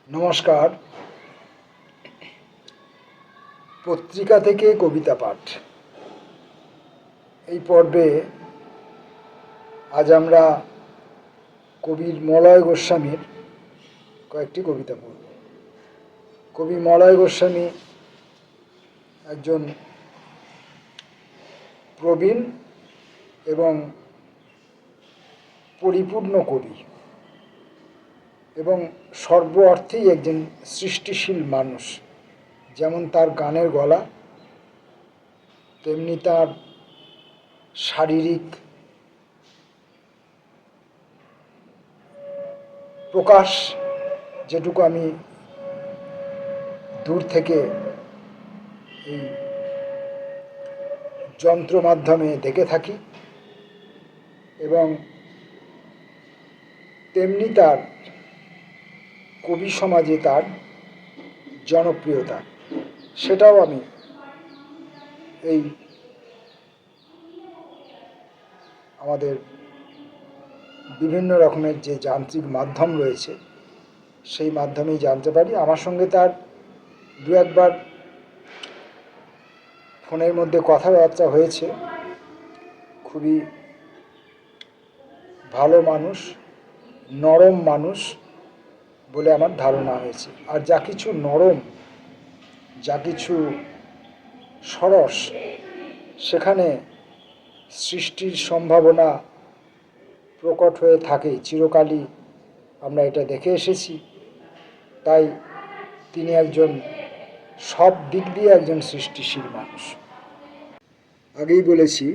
নমস্কার। পত্রিকা থেকে কবিতা পাঠ এই পর্বে আজ আমরা কবি মলয় গোস্বামীর কয়েকটি কবিতা পড়ব। কবি মলয় গোস্বামী একজন প্রবীণ এবং পরিপূর্ণ কবি এবং সর্ব অর্থেই একজন সৃষ্টিশীল মানুষ। যেমন তার গানের গলা, তেমনি তার শারীরিক প্রকাশ, যেটুকু আমি দূর থেকে এই যন্ত্র মাধ্যমে দেখে থাকি, এবং তেমনি তার কবি সমাজে তার জনপ্রিয়তা, সেটাও আমি এই আমাদের বিভিন্ন রকমের যে যান্ত্রিক মাধ্যম রয়েছে সেই মাধ্যমেই জানতে পারি। আমার সঙ্গে তার দু একবার ফোনের মধ্যে কথাবার্তা হয়েছে। খুবই ভালো মানুষ, নরম মানুষ বলে আমার ধারণা হয়েছে। আর যা কিছু নরম, যা কিছু সরস, সেখানে সৃষ্টির সম্ভাবনা প্রকট হয়ে থাকে চিরকালই, আমরা এটা দেখে এসেছি। তাই তিনি একজন সব দিক দিয়ে একজন সৃষ্টিশীল মানুষ। আগেই বলেছি,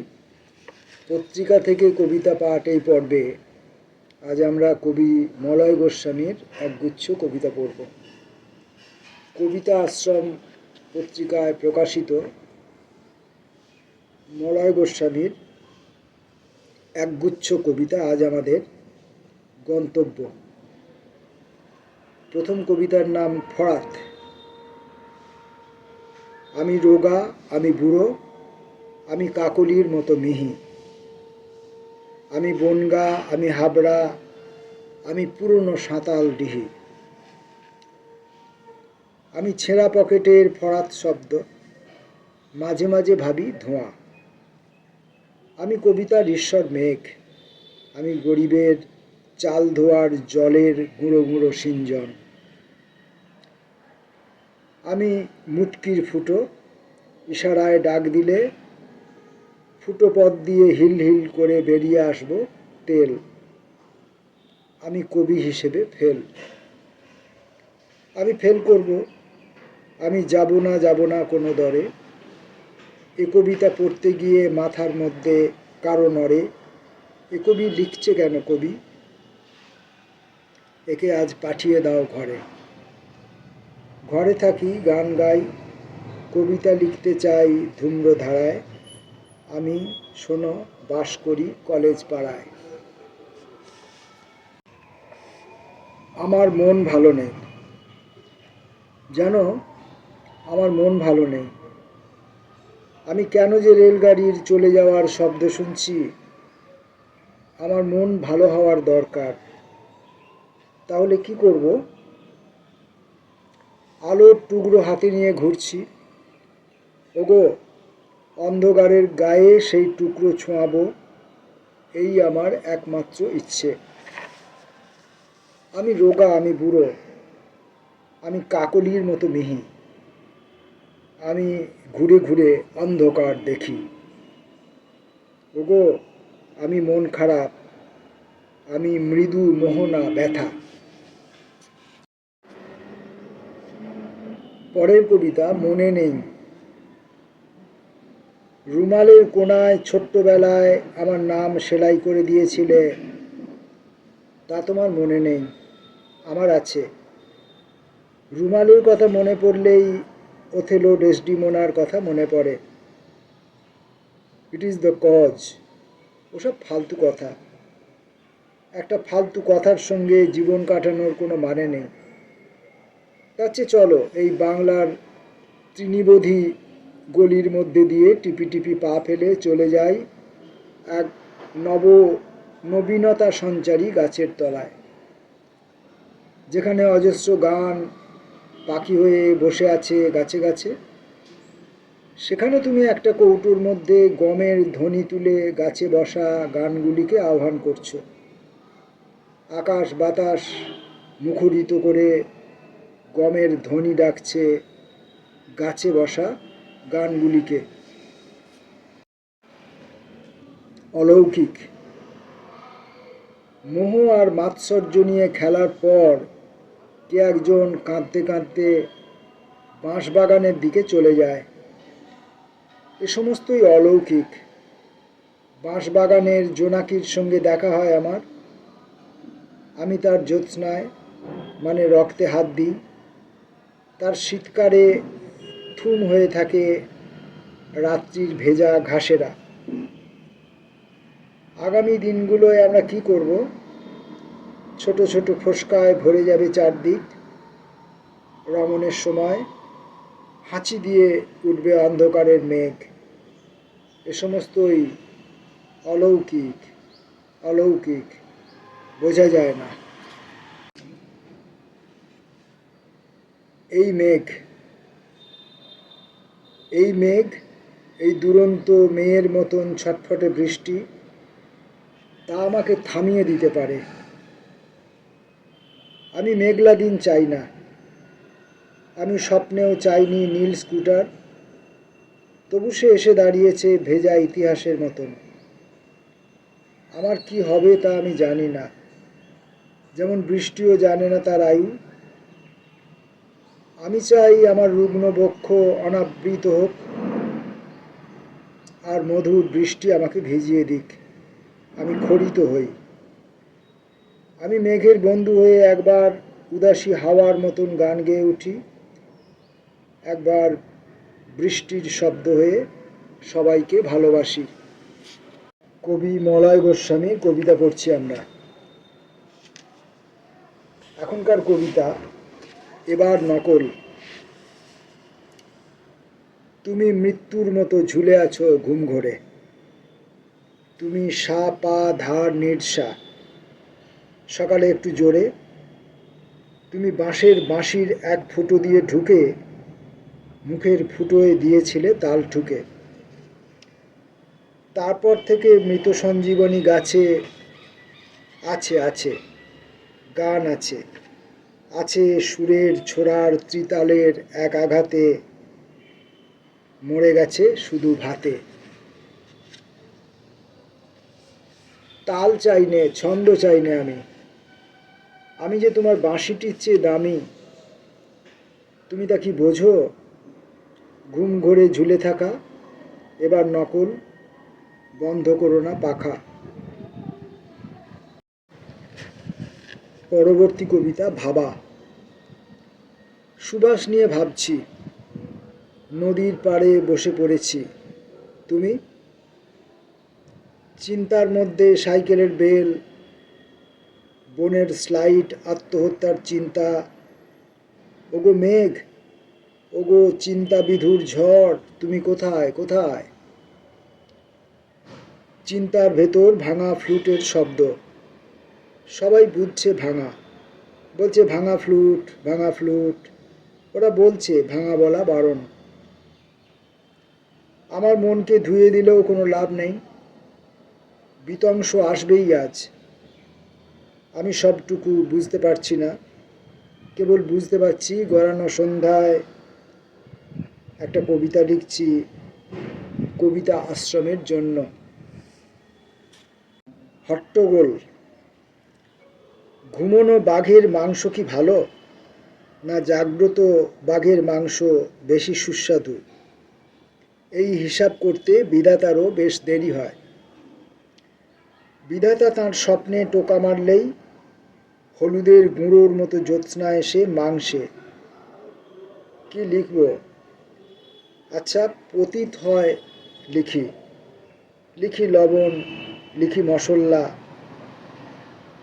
পত্রিকা থেকে কবিতা পাঠ এই পর্বে আজ আমরা কবি মলয় গোস্বামীর একগুচ্ছ কবিতা পড়ব। কবিতা আশ্রম পত্রিকায় প্রকাশিত মলয় গোস্বামীর একগুচ্ছ কবিতা আজ আমাদের গন্তব্য। প্রথম কবিতার নাম ফরাত। আমি রোগা, আমি বুড়ো, আমি কাকলির মতো মিহি, আমি বনগা, আমি হাবড়া, আমি পুরনো সাঁতাল ডিহি, আমি ছেঁড়া পকেটের ফরাত শব্দ, মাঝে মাঝে ভাবি ধোঁয়া, আমি কবিতার ঈশ্বর মেঘ, আমি গরিবের চাল ধোয়ার জলের গুঁড়ো গুঁড়ো সিঞ্জন, আমি মুটকির ফুটো, ইশারায় ডাক দিলে ফুটো পথ দিয়ে হিল হিল করে বেরিয়ে আসবো তেল, আমি কবি হিসেবে ফেল, আমি ফেল করব, আমি যাব না কোনো দরে, এ কবিতা পড়তে গিয়ে মাথার মধ্যে কারো নড়ে, এ কবি লিখছে কেন কবি, একে আজ পাঠিয়ে দাও ঘরে। ঘরে থাকি, গান গাই, কবিতা লিখতে চাই ধূম্র ধারায়, আমি শোনো বাস করি কলেজ পাড়ায়। আমার মন ভালো নেই, জানো আমার মন ভালো নেই। আমি কেন যে রেলগাড়ির চলে যাওয়ার শব্দ শুনছি, আমার মন ভালো হওয়ার দরকার। তাহলে কি করব? আলোর টুকরো হাতে নিয়ে ঘুরছি, ওগো অন্ধকারের গায়ে সেই টুকরো ছোঁয়াবো, এই আমার একমাত্র ইচ্ছে। আমি রোগা, আমি বুড়ো, আমি কাকলির মতো মিহি, আমি ঘুরে ঘুরে অন্ধকার দেখি, ওগো আমি মন খারাপ, আমি মৃদু মোহনা ব্যথা। পরের কবিতা মনে নেই। রুমালের কোণায় ছোট্টবেলায় আমার নাম সেলাই করে দিয়েছিলে, তা তোমার মনে নেই, আমার আছে। রুমালের কথা মনে পড়লেই ওথেলো ডেসডিমোনার কথা মনে পড়ে। It is the cause. ওসব ফালতু কথা। একটা ফালতু কথার সঙ্গে জীবন কাটানোর কোনো মানে নেই। তার চেয়ে চলো এই বাংলার তৃণীবোধী গলির মধ্যে দিয়ে টিপি টিপি পা ফেলে চলে যাই এক নবীনতা সঞ্চারী গাছের তলায়। যেখানে অজস্র গান পাখি হয়ে বসে আছে গাছে গাছে, সেখানে তুমি একটা কৌটোর মধ্যে গমের ধ্বনি তুলে গাছে বসা গানগুলিকে আহ্বান করছো। আকাশ বাতাস মুখরিত করে গমের ধ্বনি ডাকছে গাছে বসা গানগুলিকে। অলৌকিক। মোহ আর মাৎসর্য নিয়ে খেলার পর কে একজন কাঁদতে কাঁদতে বাঁশবাগানের দিকে চলে যায়। এ সমস্তই অলৌকিক। বাঁশবাগানের জোনাকির সঙ্গে দেখা হয় আমার। আমি তার জ্যোৎস্নায় মানে রক্তে হাত দিই। তার শীতকারে থুম হয়ে থাকে রাত্রির ভেজা ঘাসেরা। আগামী দিনগুলোয় আমরা কি করব? ছোট ছোট ফোসকায় ভরে যাবে চারদিক। রমণের সময় হাঁচি দিয়ে উঠবে অন্ধকারের মেঘ। এ সমস্তই অলৌকিক। অলৌকিক, বোঝা যায় না। এই মেঘ, এই মেঘ, এই দুরন্ত মেয়ের মতন ছটফটে বৃষ্টি, তা আমাকে থামিয়ে দিতে পারে। আমি মেঘলা দিন চাই না। আমি স্বপ্নেও চাইনি নীল স্কুটার। তবু সে এসে দাঁড়িয়েছে ভেজা ইতিহাসের মতন। আমার কি হবে তা আমি জানি না। যেমন বৃষ্টিও জানে না তার আয়ু। আমি চাই আমার রুগ্ন বক্ষ অনাবৃত হোক, আর মধুর বৃষ্টি আমাকে ভিজিয়ে দিক। আমি খরিত হই। আমি মেঘের বন্ধু হয়ে একবার উদাসী হাওয়ার মতন গান গেয়ে উঠি, একবার বৃষ্টির শব্দ হয়ে সবাইকে ভালোবাসি। কবি মলয় গোস্বামীর কবিতা পড়ছি আমরা। এখনকার কবিতা, এবার নকল। তুমি মৃত্যুর মতো ঝুলে আছো ঘুম ঘোরে। তুমি সা পা ধার নির্সা। সকালে একটু জোরে। তুমি বাঁশের বাঁশির এক ফুটো দিয়ে ঢুকে মুখের ফুটোয় দিয়েছিলে তাল ঠুকে। তারপর থেকে মৃত সঞ্জীবনী গাছে আছে আছে গান আছে। আছে সুরের ছোড়ার ত্রিতালের এক আঘাতে মরে গেছে শুধু ভাতে। তাল চাই নে, ছন্দ চাই নে আমি। আমি যে তোমার বাঁশিটির চেয়ে দামি, তুমি তা কি বোঝো? ঘুম ঘোরে ঝুলে থাকা, এবার নকল, বন্ধ করো না পাখা। পরবর্তী কবিতা ভাবা। সুবাস নিয়ে ভাবছি, নদীর পাড়ে বসে পড়েছি। তুমি? চিন্তার মধ্যে সাইকেলের বেল, বনের স্লাইড, আত্মহত্যার চিন্তা। ওগো মেঘ, ওগো চিন্তা বিধুর ঝড়, তুমি কোথায় কোথায়? চিন্তার ভেতর ভাঙা ফ্লুটের শব্দ। সবাই বুঝছে ভাঙা, বলছে ভাঙা ফ্লুট ভাঙা ফ্লুট। ওরা বলছে, ভাঙা বলা বারণ। আমার মনকে ধুয়ে দিলেও কোনো লাভ নেই। বিতংশ আসবেই আজ। আমি সবটুকু বুঝতে পারছি না। কেবল বুঝতে পারছি গড়ানো সন্ধ্যায় একটা কবিতা লিখছি কবিতা আশ্রমের জন্য। হট্টগোল। ঘুমোনো বাঘের মাংস কি ভালো, না জাগ্রত বাঘের মাংস বেশি সুস্বাদু? এই হিসাব করতে বিধাতারও বেশ দেরি হয়। বিধাতা তাঁর স্বপ্নে টোকা মারলেই হলুদের গুঁড়োর মতো জ্যোৎস্না এসে মাংসে। কি লিখব? আচ্ছা, পতিত হয় লিখি। লিখি লবণ, লিখি মশলা।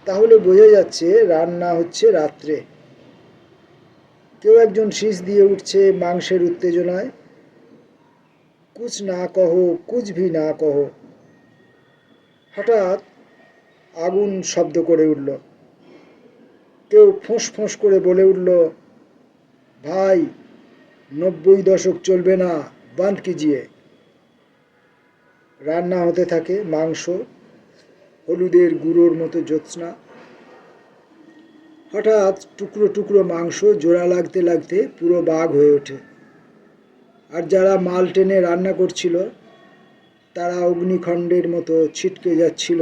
তাহলে বোঝা যাচ্ছে রান্না হচ্ছে রাত্রে। কেউ একজন শীষ দিয়ে উঠছে মাংসের উত্তেজনায়। কুছ না কহো, কুছ ভি না কহো। হঠাৎ আগুন শব্দ করে উঠল। কেউ ফোঁস ফোঁস করে বলে উঠল, ভাই 90 দশক চলবে না, বাঁধ কিজিয়ে। রান্না হতে থাকে মাংস, হলুদের গুঁড়োর মতো জ্যোৎস্না। হঠাৎ টুকরো টুকরো মাংস জোড়া লাগতে লাগতে পুরো বাঘ হয়ে ওঠে। আর যারা মাল টেনে রান্না করছিল তারা অগ্নিখণ্ডের মতো ছিটকে যাচ্ছিল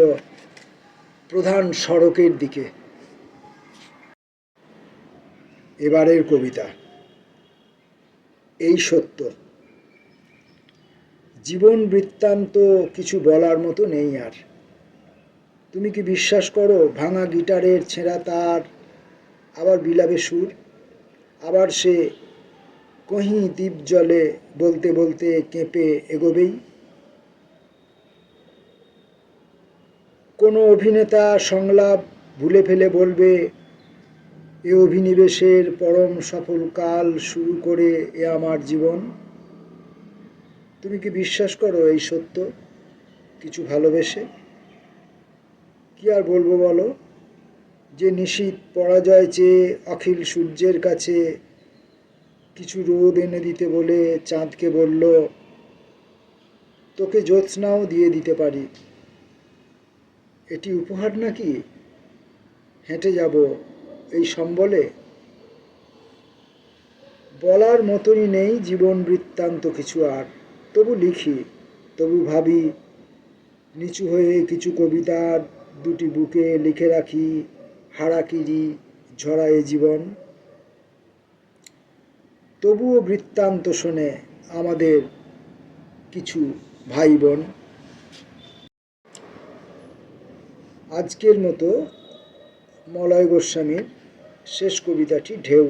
প্রধান সড়কের দিকে। এবারের কবিতা এই সত্য। জীবন বৃত্তান্ত কিছু বলার মতো নেই আর। তুমি কি বিশ্বাস করো ভাঙা গিটারের ছেঁড়া তার, আবার বিলাপে সুর, আবার সে কহি দ্বীপ জলে বলতে বলতে কেঁপে এগোবেই? কোনো অভিনেতা সংলাপ ভুলে ফেলে বলবে, এ অভিনিবেশের পরম সফল কাল শুরু করে এ আমার জীবন। তুমি কি বিশ্বাস করো এই সত্য কিছু ভালোবেসে? কি আর বলবো বলো, যে নিশীথ পরাজয় চেয়ে অখিল সূর্যের কাছে কিছু রোদ এনে দিতে বলে চাঁদকে বলল, তোকে জ্যোৎস্নাও দিয়ে দিতে পারি। এটি উপহার নাকি? হেঁটে যাব এই সম্বলে। বলার মতনই নেই জীবন বৃত্তান্ত কিছু আর, তবু লিখি, তবু ভাবি, নিচু হয়ে কিছু কবিতার দুটি বুকে লিখে রাখি হারাকিরি ঝরা এ জীবন। তবুও বৃত্তান্ত শোনে আমাদের কিছু ভাই বোন। আজকের মতো মলয় গোস্বামীর শেষ কবিতাটি ঢেউ।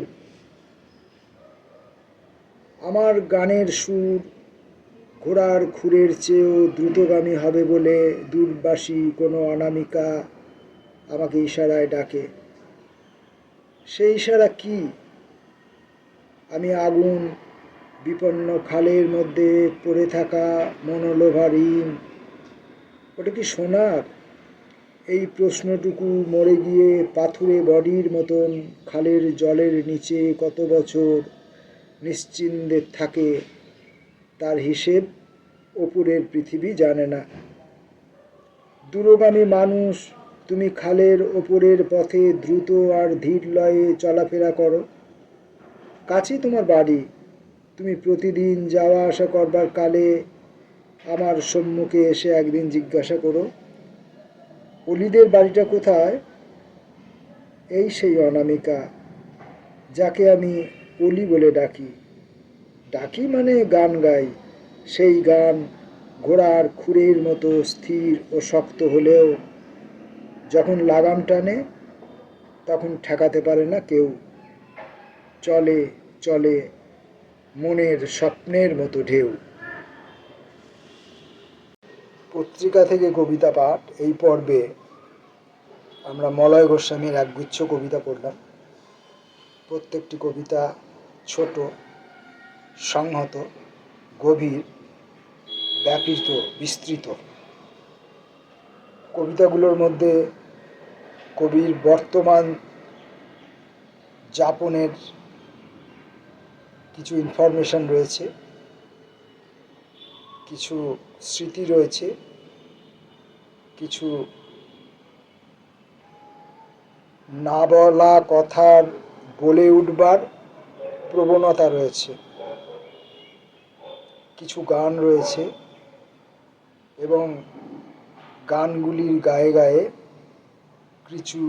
আমার গানের সুর ঘোড়ার খুরের চেয়েও দ্রুতগামী হবে বলে দূরবাসী কোনো অনামিকা আমাকে ইশারায় ডাকে। সেই ইশারা কি? আমি আগুন বিপন্ন খালের মধ্যে পড়ে থাকা মনোলোভা ঋণ, ওটা কি সোনার? এই প্রশ্নটুকু মরে গিয়ে পাথুরে বডির মতন খালের জলের নিচে কত বছর নিশ্চিন্দে থাকে তার হিসেব ওপরের পৃথিবী জানে না। দূরগামী মানুষ, তুমি খালের ওপরের পথে দ্রুত আর ধীর লয়ে চলাফেরা করো। কাছেই তোমার বাড়ি, তুমি প্রতিদিন যাওয়া আসা করবার কালে আমার সম্মুখে এসে একদিন জিজ্ঞাসা করো, অলিদের বাড়িটা কোথায়? এই সেই অনামিকা যাকে আমি অলি বলে ডাকি। ডাকি মানে গান গাই। সেই গান ঘোড়ার খুরের মতো স্থির ও শক্ত হলেও যখন লাগাম টানে তখন ঠেকাতে পারে না কেউ। চলে চলে মনের স্বপ্নের মতো ঢেউ। পত্রিকা থেকে কবিতা পাঠ এই পর্বে আমরা মলয় গোস্বামীর একগুচ্ছ কবিতা পড়লাম। প্রত্যেকটি কবিতা ছোট, সংহত, গভীর, ব্যাপৃত, বিস্তৃত। কবিতাগুলোর মধ্যে কবির বর্তমান যাপনের কিছু ইনফরমেশন রয়েছে, কিছু স্মৃতি রয়েছে, কিছু না বলা কথার বলে উঠবার প্রবণতা রয়েছে, কিছু গান রয়েছে এবং গানগুলির গায়ে গায়ে কিছু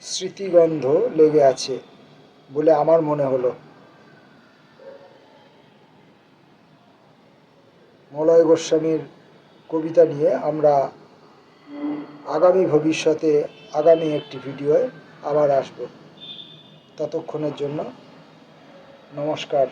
স্মৃতিগন্ধ লেগে আছে বলে আমার মনে হলো। মলয় গোস্বামীর কবিতা নিয়ে আমরা আগামী ভবিষ্যতে আগামী একটি ভিডিওয় আবার আসব। ততক্ষণের জন্য নমস্কার।